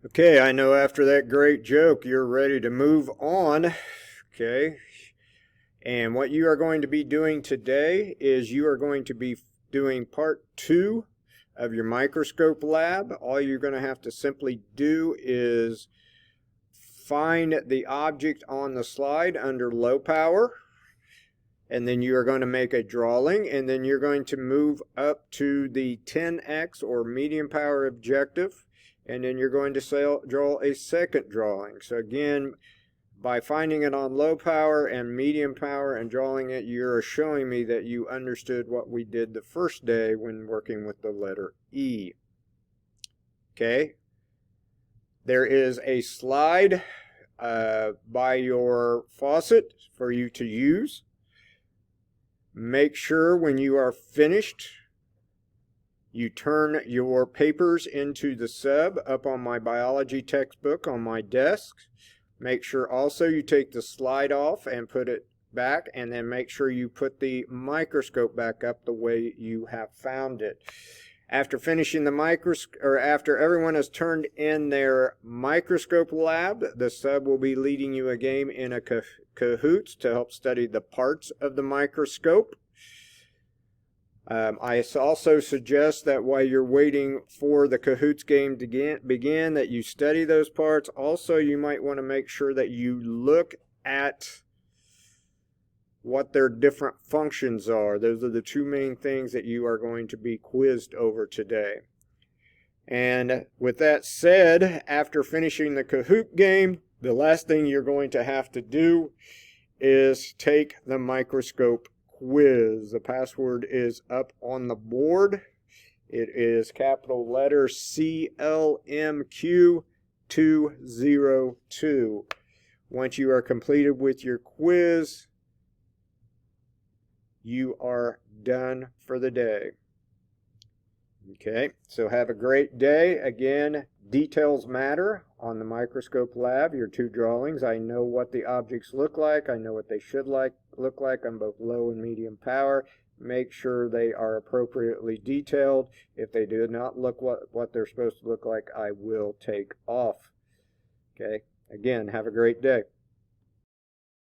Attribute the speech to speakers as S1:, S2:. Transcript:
S1: Okay, I know after that great joke, you're ready to move on. Okay, and what you are going to be doing today is you are going to be doing part 2 of your microscope lab. All you're going to have to simply do is find the object on the slide under low power, and then you are going to make a drawing, and then you're going to move up to the 10x or medium power objective, and then you're going to draw a second drawing. So again, by finding it on low power and medium power and drawing it, you're showing me that you understood what we did the first day when working with the letter E. Okay, there is a slide by your faucet for you to use. Make sure when you are finished, you turn your papers into the sub up on my biology textbook on my desk. Make sure also you take the slide off and put it back, and then make sure you put the microscope back up the way you have found it. After finishing the microscope, or after everyone has turned in their microscope lab, the sub will be leading you a game in a Kahoots to help study the parts of the microscope. I also suggest that while you're waiting for the Kahoots game to begin, that you study those parts. Also, you might want to make sure that you look at what their different functions are. Those are the two main things that you are going to be quizzed over today. And with that said, after finishing the Kahoot game, the last thing you're going to have to do is take the microscope quiz. The password is up on the board. It is capital letter CLMQ202. Once you are completed with your quiz, you are done for the day. Okay, so have a great day. Again, details matter on the microscope lab. Your two drawings, I know what the objects look like. I know what they should look like on both low and medium power. Make sure they are appropriately detailed. If they do not look what they're supposed to look like, I will take off. Okay, again, have a great day.